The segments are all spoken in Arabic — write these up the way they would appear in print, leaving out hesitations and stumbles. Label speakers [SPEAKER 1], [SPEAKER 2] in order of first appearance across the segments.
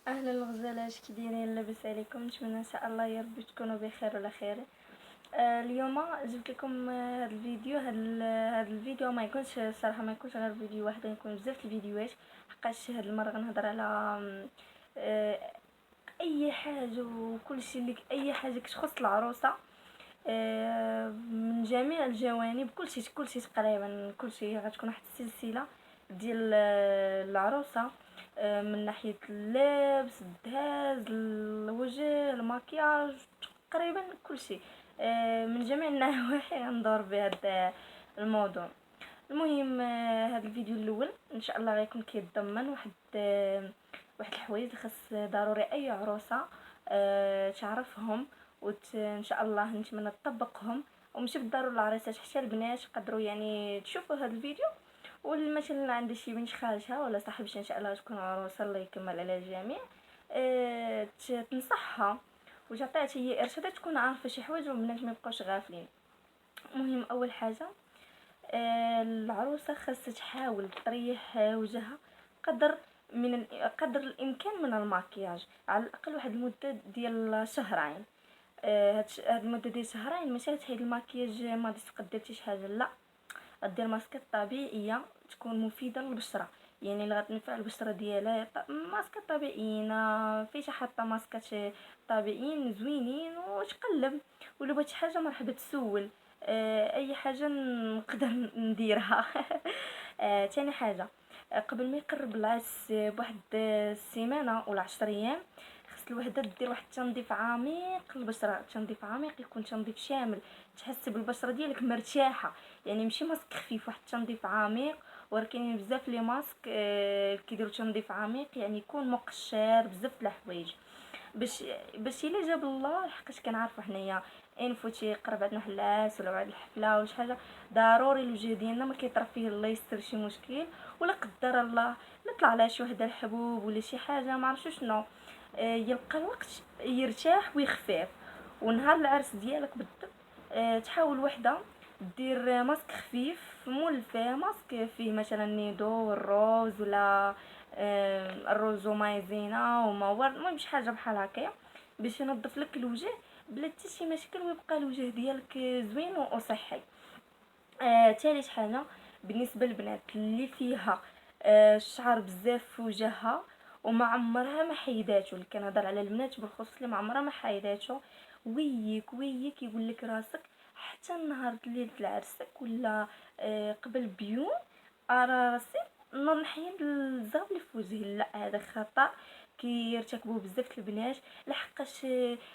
[SPEAKER 1] اهلا الغزالات، كي دايرين؟ لاباس عليكم؟ نتمنى ان شاء الله يا ربي تكونوا بخير وعلى خير. اليوم جبت لكم هذا الفيديو. هذا الفيديو ما يكونش صراحه، ما يكونش غير فيديو واحد، يكون بزاف الفيديوهات، حقاش هاد المره غنهضر على آه، اي حاجه وكل شيء اللي اي حاجه كتخص العروسه، من جميع الجوانب، كل شيء تقريبا، كل شيء غتكون واحد السلسله ديال العروسه، من ناحيه اللبس، الدهاز، الوجه، المكياج، تقريبا كل شيء، من جميع النواحي غندور بهذا الموضوع. المهم، هذا الفيديو الاول ان شاء الله غيكون كيتضمن واحد الحوايج اللي خاص ضروري اي عروسه تعرفهم، ان شاء الله نتمنى تطبقهم، وماشي بالضرورة العريسات، حتى البنات يقدروا يعني تشوفوا هذا الفيديو. مثلا عندها شي بنت خالتها ولا صاحبتها ان شاء الله تكون عروسه، الله يكمل على الجميع، تنصحها وتعطيها هي ارشادات، تكون عارفه شي حوايج والبنات ما يبقاوش غافلين. المهم، اول حاجه، العروسه خاصها تحاول تريح وجهها قدر الامكان من المكياج، على الاقل واحد المده ديال شهرين. هاد المده ديال شهرين ماشي تحيد المكياج ما درتي شي حاجه، لا، دير ماسكات طبيعيه تكون مفيده للبشره، يعني اللي غتنفع البشره ديالها. ماسكات طبيعيين، فيش حاطه ماسكات طبيعيين زوينين، وتقلب، ولو بغيتي حاجه مرحبا تسول، اي حاجه نقدر نديرها. تاني حاجه، قبل ما يقرب العرس بواحد السيمانه ولا 10 ايام، خص الوحده دير واحد التنظيف عميق للبشره، تنظيف عميق يكون تنظيف شامل، تحس بالبشره ديالك مرتاحه، يعني ماشي ماسك خفيف، واحد التنظيف عميق. ولكن بزاف لي ماسك كيديروا تنظيف عميق، يعني يكون مقشر بزاف د الحوايج، باش الا جاب الله، حقاش كنعرفوا حنايا ان فوتي قرب عندنا واحد العرس ولا واحد الحفله ولا شي حاجه، ضروري الوجه ديالنا ما كيطرا فيه الله يستر شي مشكل، ولا قدر الله لا طلع لها شي وحده الحبوب ولا شي حاجه ما عرفتش شنو، يلقى الوقت يرتاح ويخفف. ونهار العرس ديالك بالضبط، تحاول وحده دير ماسك خفيف مولفه، ماسك فيه مثلا نيدو الروز ولا الروز ومايزينا ومورد، المهم شي حاجه بحال هكايا باش ينظف لك الوجه بلا حتى شي مشكل، ويبقى الوجه ديالك زوين وصحي. ثالث حاجه، بالنسبه للبنات اللي فيها الشعر بزاف في وجهها وما عمرها ما حيداتو، اللي كنهضر على البنات بالخصوص اللي ما عمرها ما حيداتو، ويك يقول لك راسك حتى نهار ليله العرسك ولا قبل بيوم، راسي نحيد الزغب اللي في وجهي، لا، هذا خطا كيرتكبوه بزاف البنات. لحقاش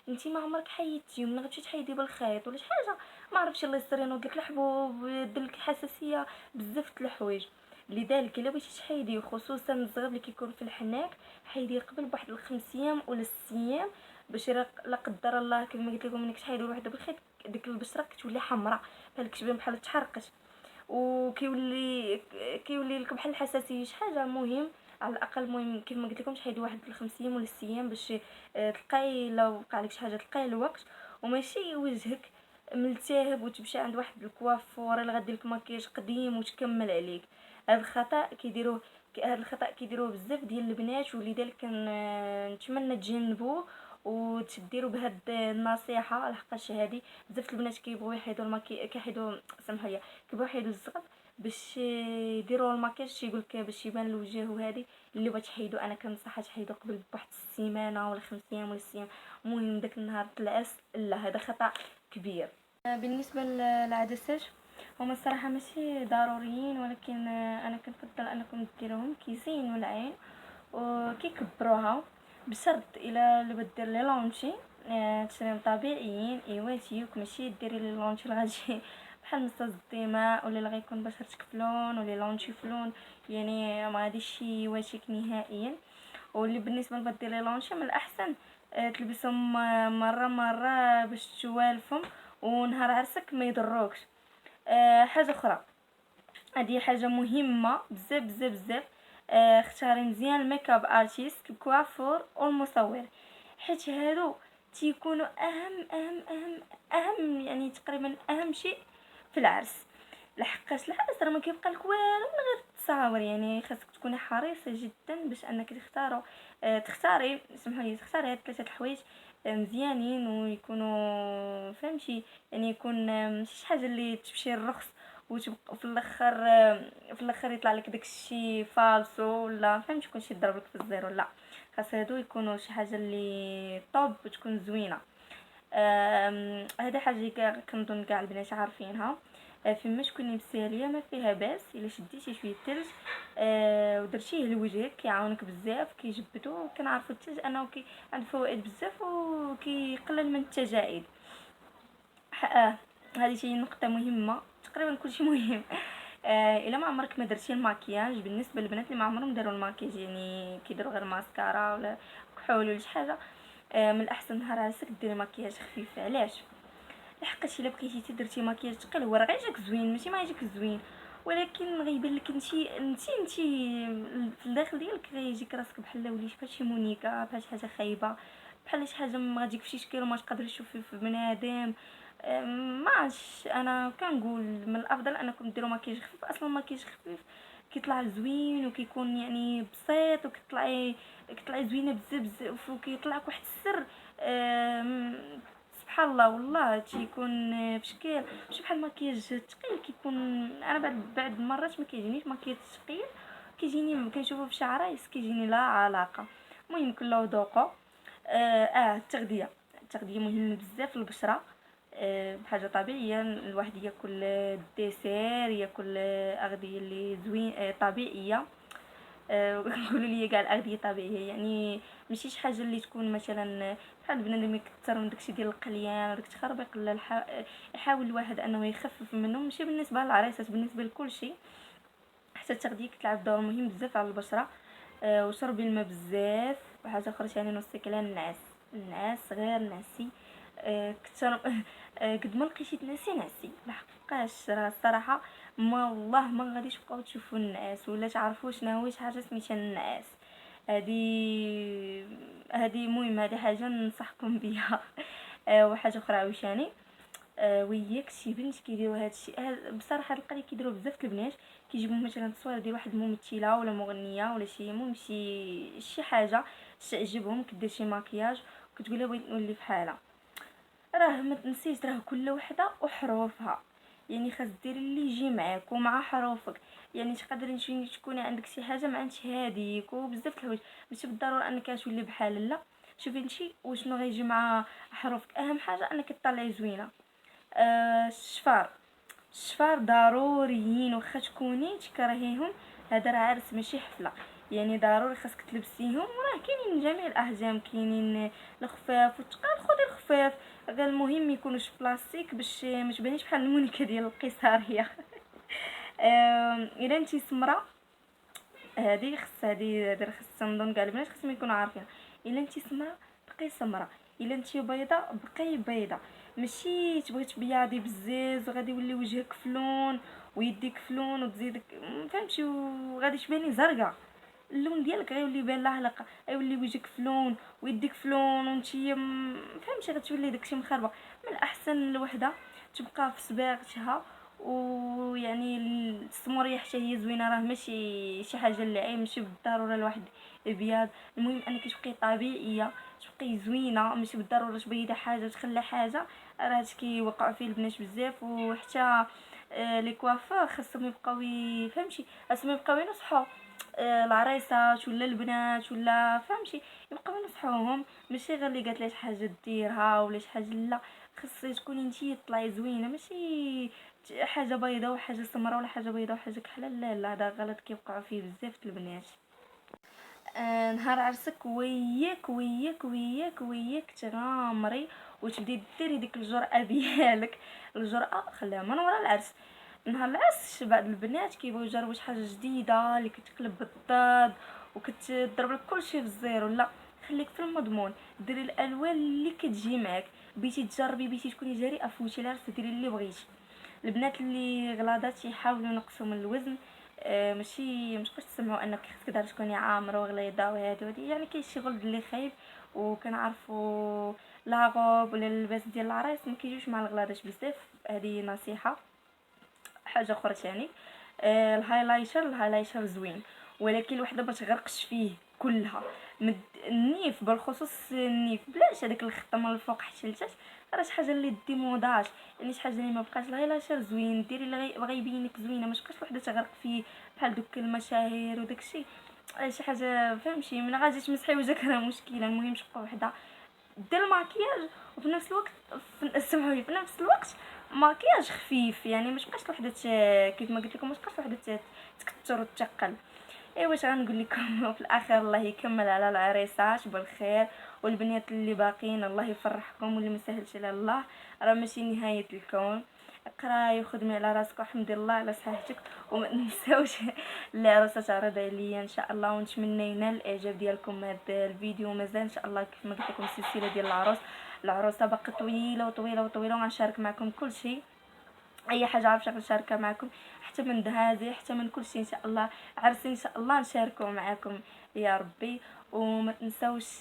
[SPEAKER 1] انتي ما عمرك حيدتي، ومن غتمشي تحيدي بالخيط ولا شي حاجه، ما عرفتش الله يستر ينوض لك الحبوب، يدير حساسيه، بزاف د الحوايج. لذلك الا بغيتي تحيدي، خصوصا الزغب اللي كيكون في الحناك، حيديه قبل بواحد الخمس ايام ولا 6 ايام، باش لا قدر الله كما قلت لكم منك تحيدوا وحده بالخيط، ديك البشره كتولي حمراء، بحال كتبان بحال تحرقت، كيولي لك بحال الحساسيه شي حاجه. مهم، على الاقل، المهم كيف ما قلت لكم تحيدوا واحد الخمس ايام ولا 6 ايام، باش تلقاي لو وقع لك شي حاجه تلقاي الوقت، وماشي وجهك ملتهب وتمشي عند واحد الكوافور اللي غدير لك مكياج قديم وتكمل عليك. هذا الخطا كيديروه بزاف ديال البنات، ولذلك نتمنى تجنبوه وتديروا بهاد النصيحه، لحقاش هذه بزاف البنات كيبغيو يحيدوا كيحيدوا، سمحوا لي، كيبغيو يحيدوا الزغب باش يديروا المكياج، يقول لك باش يبان الوجه. وهذه اللي بغات تحيدو، انا كنصحها تحيدو قبل بواحد السيمانه ولا 5 ايام ولا 6 ايام. المهم داك النهار العرس لا، هذا خطا كبير. بالنسبه للعدسات، هما الصراحه ماشي ضروريين، ولكن انا كنفضل انكم ديروهم، كيزينوا العين وكيكبروها، بشرط الا بغيت دير لي لونشي تشريهم طبيعيين، ايواتيوك، ماشي ديري لي لونشي اللي غادي بحال مساج الدماء، ولا اللي غيكون بشرتك فلون ولا لونشي فلون، يعني ما غاديش يواتيك نهائيا. واللي بالنسبه لبغات دير لي لونشي، من الاحسن تلبسهم مره باش توالفهم، ونهار عرسك ما يضروكش. حاجه اخرى، هذه حاجه مهمه بزاف بزاف بزاف، اختاري مزيان الميك اب ارتيست، الكوافور والمصور، حيت هادو تيكونوا اهم، يعني تقريبا اهم شيء في العرس. لحقاش العرس راه ما كيبقى لك والو من غير متصاور. يعني خاصك تكوني حريصه جدا باش انك تختاري سمحوا لي، تختاري هاد ثلاثه الحوايج مزيانين ويكونوا فهمتي. يعني يكون ماشي شي حاجه اللي تمشي الرخص وتبقى في الاخر يطلع لك داكشي فالسو ولا فهمتي كلشي يضرب لك في الزيرو. لا، خاص هادو يكونوا شي حاجه اللي طوب وتكون زوينه. هذا حاجه كنظن كاع البنات عارفينها. فما تكوني مساليه ما فيها باس الا شديتي شويه الثلج ودرتيه لوجهك كيعاونك بزاف، كيجبدو. كنعرفوا الثلج انه عنده فوائد بزاف وكيقلل من التجاعيد. هذه شي نقطه مهمه، تقريبا كلشي مهم. الا ما عمرك ما درتي الماكياج، بالنسبه للبنات اللي ما عمرهم داروا الماكياج يعني كيديروا غير ماسكارا ولا كحول ولا شي حاجه، من الاحسن نهار عرسك ديري ماكياج خفيف. علاش؟ لحقاش الا بقيتي درتي ماكياج ثقيل هو راه غيجيك زوين، ماشي ما يجيك زوين، ولكن غيبان لك انت في الداخل ديالك غيجيك راسك بحال وليتي بحال شي مونيكا، بحال شي حاجه خايبه، بحال شي حاجه ما غاديك في شي شكل وما تقدريش تشوفي في بنادم. ما عرفتش، انا كنقول من الافضل انكم ديروا ماكياج خفيف. اصلا الماكياج خفيف كيطلع زوين وكيكون يعني بسيط كتطلعي زوينه بزاف بزاف وكيطلعك واحد السر. سبحان الله والله تيكون بشكل ماشي بحال الماكياج الثقيل كيكون. انا بعد المرات ما كيجينيش ماكياج ثقيل، كيجيني كنشوفو في شي عرايس كيجيني لا علاقه. المهم كل وذوقه. التغذيه مهمه بزاف للبشره. بحاجه طبيعيه الواحد ياكل الديسير، ياكل اغذيه اللي زوين طبيعيه. قولوا لي كاع الاغذيه طبيعيه، يعني ماشي شي حاجه اللي تكون مثلا بحال بنادم اللي يكثر من داكشي ديال القليان وداك التخربيق. لا يحاول الواحد انه يخفف منه، ماشي بالنسبه للعريسات، بالنسبه لكل شيء. حتى التغذيه كتلعب دور مهم بزاف على البشره. وشربي الماء بزاف. وحاجه اخرى ثاني نص كيلان النعاس غير نعسي كثر. قد ما لقيتي تنعسي نعسي لحقاش راه الصراحه ما والله ما غاديش تبقاو تشوفوا النعاس ولا تعرفوا شنو هو شي حاجه سميتها النعاس. هذه مهم، هذه حاجه ننصحكم بها. وحاجه اخرى عاوتاني، وياك شي بنت كيديروا هذا الشيء. بصراحه القضيه كيديروا بزاف البنات، كيجيبوا مثلا تصوير ديال واحد الممثله ولا مغنيه ولا شي المهم شي حاجه تعجبهم، كدير شي ماكياج وكتقول لها بغيت نولي بحالها. راه ما تنسيش راه كل وحده وحروفها، يعني خاص ديري اللي يجي معاك ومع حروفك. يعني تقدري تكوني عندك شي حاجه ما عندش هذيك وبزاف الحوايج، ماشي بالضروره انك تولي بحال. لا، شوفي انتي وشنو غيجي مع حروفك. اهم حاجه انك تطلعي زوينه. الشفار ضروريين واخا تكوني تكرهيهم. هذا راه عرس ماشي حفله، يعني ضروري خاصك تلبسيهم. وراه كاينين جميع الاحجام، كاينين الخفاف والثقال. خدي الخفاف غير المهم يكونوش بلاستيك باش ما تبانيش بحال المونيكا ديال القيصريه. الا انتي سمراء، هذه خاص نظن كاع البنات خاصهم يكونوا عارفين. الا انتي سمراء بقي سمراء، الا انتي بيضاء بقي بيضاء. ماشي تبغي تبيضي بزاف غادي يولي وجهك فلون ويديك فلون وتزيدك فهمتي وغادي تباني زرقاء. اللون ديالك غيولي بان لاحلق، غيولي وجهك فلون ويديك فلون وانتي فهمتي غتولي داكشي مخربق. من الاحسن الوحده تبقى في صباغتها. ويعني السموريه حتى هي زوينه، راه ماشي شي حاجه اللي عيب، ماشي بالضروره الواحد ابيض. المهم انك تبقي طبيعيه، تبقي زوينه، ماشي بالضروره تبيضي حاجه وتخلى حاجه. راه هادشي كيوقع فيه البنات بزاف. وحتى لي كوافور خاصهم يبقاو فهمتي، خاصهم يبقاو ينصحوا العرايسات ولا البنات ولا فهمتي، يبقاو ينصحوهم. ماشي غير اللي قالت لها شي حاجه ديرها ولا شي حاجه. لا، خاصك تكوني نتي طلعي زوينه، ماشي حاجه بيضاء وحاجه سمراء ولا حاجه بيضاء وحاجه كحله. لا لا، هذا غلط كيوقعوا فيه بزاف البنات. نهار عرسك وياك تغامري وتبدي ديري ديك الجرأه ديالك. الجرأه خليها من ورا العرس. نهار العرس بعض البنات كيبغيو يجربوا شي حاجه جديده اللي كتقلب بالضاد وكتضرب لك كلشي في الزيرو. لا، خليك في المضمون، ديري الالوان اللي كتجي معاك. بغيتي تجربي، بغيتي تكوني جريئه فوتي العرس ديري اللي بغيتي. البنات اللي غلاضات يحاولوا ينقصوا من الوزن. ماشي متبقاش تسمعوا انك خصك دار تكوني عامره وغليظه وهادي يعني كاين شي غلظ اللي خايب. وكنعرفوا لا غوب ولا اللباس ديال العرايس ما كيجيوش مع الغلاضات بزاف. هذه نصيحه. حاجه اخرى ثاني، الهايلايتر زوين، ولكن الوحده ما تغرقش فيه كلها. النيف بالخصوص، النيف بلاش هذاك الخطه من الفوق حتى لتحت، راه شي حاجه اللي ديموداج، يعني شي حاجه اللي ما بقاش. الهايلايتر زوين، ديري اللي غيبينك زوينه، ما تبقاش وحده تغرق فيه بحال دوك المشاهير وداكشي. شي حاجه فهمتي، من غادي تمسحي وجهك راه مشكله. المهم تبقى وحده دير الماكياج وفي نفس الوقت سمعوني، في نفس الوقت ماكياج خفيف، يعني ما تبقاش وحده كيف ما قلت لكم، ما تبقاش وحده تكثر وتثقل. ايوا واش غنقول لكم في الاخر الله يكمل على العريسات بالخير، والبنات اللي باقيين الله يفرحكم، واللي ما سهلش على الله راه ماشي نهايه الكون. اقراي وخدمي على راسك والحمد لله على صحتك، وما تنساوش العروسه تعرض عليا ان شاء الله، ونتمنى ينال الاعجاب ديالكم هذا الفيديو. مازال ان شاء الله كيف ما قلت لكم السلسله ديال العروسه باقي طويله وطويله وطويله، وغنشارك معكم كل شيء، اي حاجه عرفتها غنشاركها معكم، حتى من دهازي حتى من كل شيء ان شاء الله. عرسي ان شاء الله نشاركه معكم يا ربي. وما تنساوش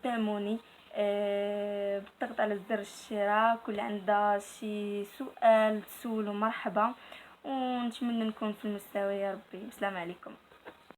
[SPEAKER 1] تدعموني بالضغط على زر الاشتراك، واللي عنده شي سؤال تسولوا مرحبا، ونتمنى نكون في المستوى يا ربي. السلام عليكم.